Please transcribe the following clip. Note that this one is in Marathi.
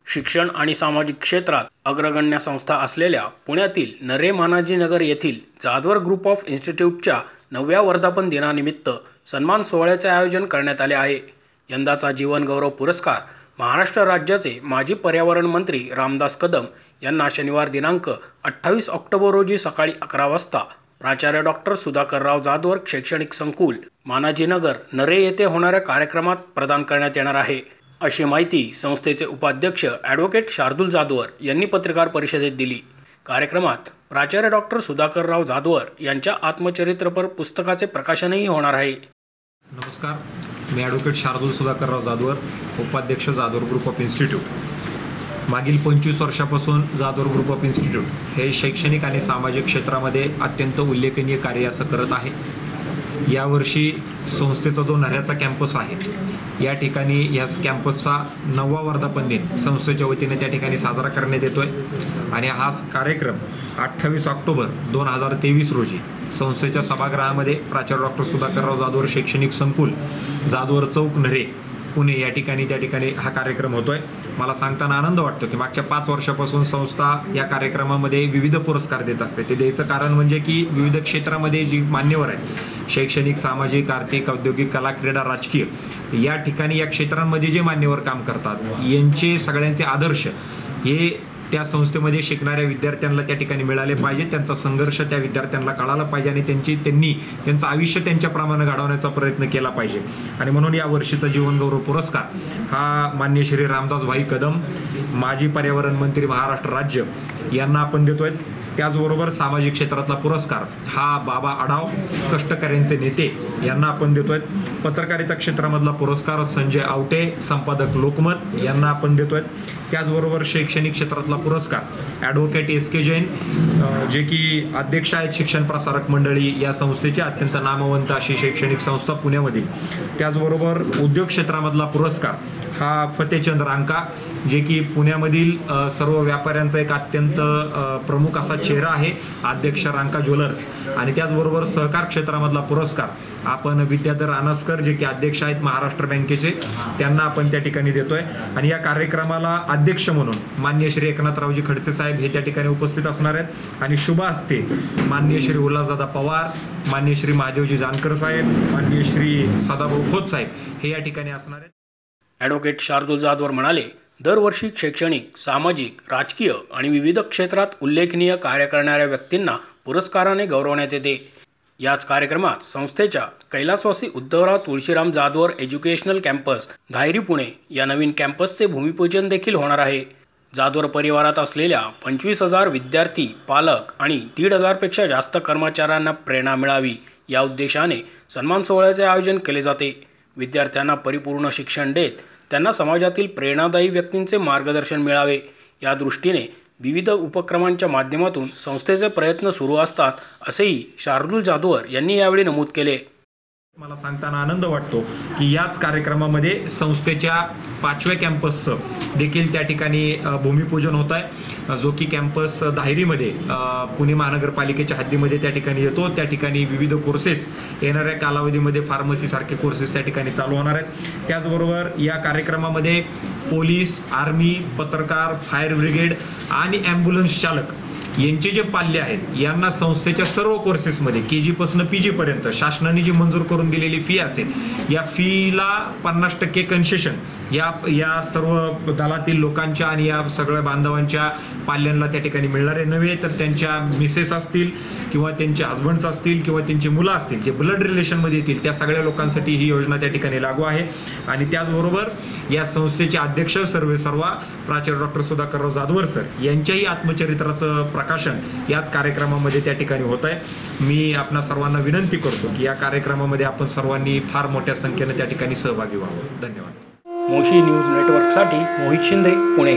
शिक्षण आणि सामाजिक क्षेत्रात अग्रगण्य संस्था असलेल्या पुण्यातील नरे मानाजी नगर येथील जाधवर ग्रुप ऑफ इन्स्टिट्यूटच्या 9व्या वर्धापन दिनानिमित्त सन्मान सोहळ्याचे आयोजन करण्यात आले आहे। यंदाचा जीवन गौरव पुरस्कार महाराष्ट्र राज्याचे माजी पर्यावरण मंत्री रामदास कदम यांना शनिवार दिनांक 28 ऑक्टोबर रोजी सकाळी 11 वाजता प्राचार्य डॉक्टर सुधाकरराव जाधवर शैक्षणिक संकुल मानाजीनगर नरे येथे होणाऱ्या कार्यक्रमात प्रदान करण्यात येणार आहे, अशी माहिती संस्थेचे उपाध्यक्ष ॲडव्होकेट शार्दूल जाधवर यांनी पत्रकार परिषदेत दिली। कार्यक्रमात प्राचार्य डॉक्टर सुधाकरराव जाधवर यांच्या आत्मचरित्रपर पुस्तकाचे प्रकाशनही होणार आहे। नमस्कार, मी ॲडव्होकेट शार्दूल सुधाकरराव जाधवर, उपाध्यक्ष जाधवर ग्रुप ऑफ इन्स्टिट्यूट। मागील 25 वर्षापासून जाधवर ग्रुप ऑफ इन्स्टिट्यूट हे शैक्षणिक आणि सामाजिक क्षेत्रामध्ये अत्यंत उल्लेखनीय कार्य असं करत आहे। यावर्षी संस्थेचा जो नऱ्याचा कॅम्पस आहे या ठिकाणी याच कॅम्पसचा 9वा वर्धापन दिन संस्थेच्या वतीने त्या ठिकाणी साजरा करण्यात येतोय आणि हा कार्यक्रम 28 ऑक्टोबर 2023 रोजी संस्थेच्या सभागृहामध्ये प्राचार्य डॉक्टर सुधाकरराव जाधवर शैक्षणिक संकुल जाधवर चौक नरे पुणे या ठिकाणी हा कार्यक्रम होतोय। मला सांगताना आनंद वाटतो की मागच्या 5 वर्षापासून संस्था या कार्यक्रमामध्ये विविध पुरस्कार देत असते। ते द्यायचं कारण म्हणजे की विविध क्षेत्रामध्ये जी मान्यवर आहेत, शैक्षणिक, सामाजिक, आर्थिक, औद्योगिक, कला, क्रीडा, राजकीय, या ठिकाणी या क्षेत्रांमध्ये जे मान्यवर काम करतात यांचे सगळ्यांचे आदर्श हे त्या संस्थेमध्ये शिकणाऱ्या विद्यार्थ्यांना त्या ठिकाणी मिळाले पाहिजे। त्यांचा संघर्ष त्या विद्यार्थ्यांना कळाला पाहिजे आणि त्यांनी त्यांचं आयुष्य त्यांच्याप्रमाणे घडवण्याचा प्रयत्न केला पाहिजे। आणि म्हणून या वर्षीचा जीवन गौरव पुरस्कार हा माननीय श्री रामदास भाई कदम, माजी पर्यावरण मंत्री महाराष्ट्र राज्य यांना आपण देतोय। त्याचबरोबर सामाजिक क्षेत्रातला पुरस्कार हा बाबा आढाव, कष्टकऱ्यांचे नेते यांना आपण देतोय। पत्रकारिता क्षेत्रामधला पुरस्कार संजय आवटे, संपादक लोकमत यांना आपण देतोय। त्याचबरोबर शैक्षणिक क्षेत्रातला पुरस्कार ॲडव्होकेट SK जैन, जे की अध्यक्ष आहेत शिक्षण प्रसारक मंडळी या संस्थेची, अत्यंत नामवंत अशी शैक्षणिक संस्था पुण्यामधील। त्याचबरोबर उद्योग क्षेत्रामधला पुरस्कार हा फतेचंद रांका, जे की पुण्यामधील सर्व व्यापाऱ्यांचा एक अत्यंत प्रमुख असा चेहरा आहे, अध्यक्ष रांका ज्वेलर्स। आणि त्याचबरोबर सहकार क्षेत्रामधला पुरस्कार आपण विद्याधर अनासकर, जे की अध्यक्ष आहेत महाराष्ट्र बँकेचे, त्यांना आपण त्या ठिकाणी देतोय। आणि या कार्यक्रमाला अध्यक्ष म्हणून माननीय श्री एकनाथरावजी खडसे साहेब हे त्या ठिकाणी उपस्थित असणार आहेत आणि शुभ हस्ते माननीय श्री उल्हासदादा पवार, माननीय श्री महादेवजी जानकर साहेब, माननीय श्री सदाभाऊ खोत साहेब हे या ठिकाणी असणार आहेत। ॲडव्होकेट शार्दूल जाधवर म्हणाले, दरवर्षी शैक्षणिक, सामाजिक, राजकीय आणि विविध क्षेत्रात उल्लेखनीय कार्य करणाऱ्या व्यक्तींना पुरस्काराने गौरवण्यात येते। याच कार्यक्रमात संस्थेच्या कैलासवासी उद्धवराव तुळशीराम जाधवर एज्युकेशनल कॅम्पस धायरी पुणे या नवीन कॅम्पसचे भूमिपूजन देखील होणार आहे। जाधवर परिवारात असलेल्या 25,000 विद्यार्थी, पालक आणि 1,500 पेक्षा जास्त कर्मचाऱ्यांना प्रेरणा मिळावी या उद्देशाने सन्मान सोहळ्याचे आयोजन केले जाते। विद्यार्थ्यांना परिपूर्ण शिक्षण देत त्यांना समाजातील प्रेरणादायी व्यक्तींचे मार्गदर्शन मिळावे या दृष्टीने विविध उपक्रमांच्या माध्यमातून संस्थेचे प्रयत्न सुरू असतात, असेही शार्दूल जाधवर यांनी यावेळी नमूद केले। मला सांगताना आनंद वाटतो की याच कार्यक्रमामध्ये संस्थेच्या 5व्या कॅम्पसचं देखील त्या ठिकाणी भूमिपूजन होत आहे, जो की कॅम्पस धायरीमध्ये पुणे महानगरपालिकेच्या हद्दीमध्ये त्या ठिकाणी येतो। त्या ठिकाणी विविध कोर्सेस येणाऱ्या कालावधीमध्ये फार्मसीसारखे कोर्सेस त्या ठिकाणी चालू होणार आहेत। त्याचबरोबर या कार्यक्रमामध्ये पोलीस, आर्मी, पत्रकार, फायर ब्रिगेड आणि ॲम्ब्युलन्स चालक यांचे जे पाल्य आहेत यांना संस्थेच्या सर्व कोर्सेसमध्ये KG पासून PG पर्यंत शासनाने जी मंजूर करून दिलेली फी असेल या फीला 50% कन्सेशन या सर्व दलातील लोकांच्या आणि या सगळ्या बांधवांच्या पाल्यांना त्या ठिकाणी मिळणारे नव्हे, तर त्यांच्या मिसेस असतील किंवा त्यांचे हस्बंड्स असतील किंवा त्यांची मुलं असतील जे ब्लड रिलेशनमध्ये येतील त्या सगळ्या लोकांसाठी ही योजना त्या ठिकाणी लागू आहे। आणि त्याचबरोबर या संस्थेचे अध्यक्ष सर्वेसर्वा प्राचार्य डॉक्टर सुधाकरराव जाधवर सर यांच्याही आत्मचरित्राचं प्रकाशन याच कार्यक्रमामध्ये त्या ठिकाणी होत आहे। मी आपणा सर्वांना विनंती करतो की या कार्यक्रमामध्ये आपण सर्वांनी फार मोठ्या संख्येने त्या ठिकाणी सहभागी व्हावं। धन्यवाद। मोशी न्यूज नेटवर्कसाठी मोहित शिंदे, पुणे।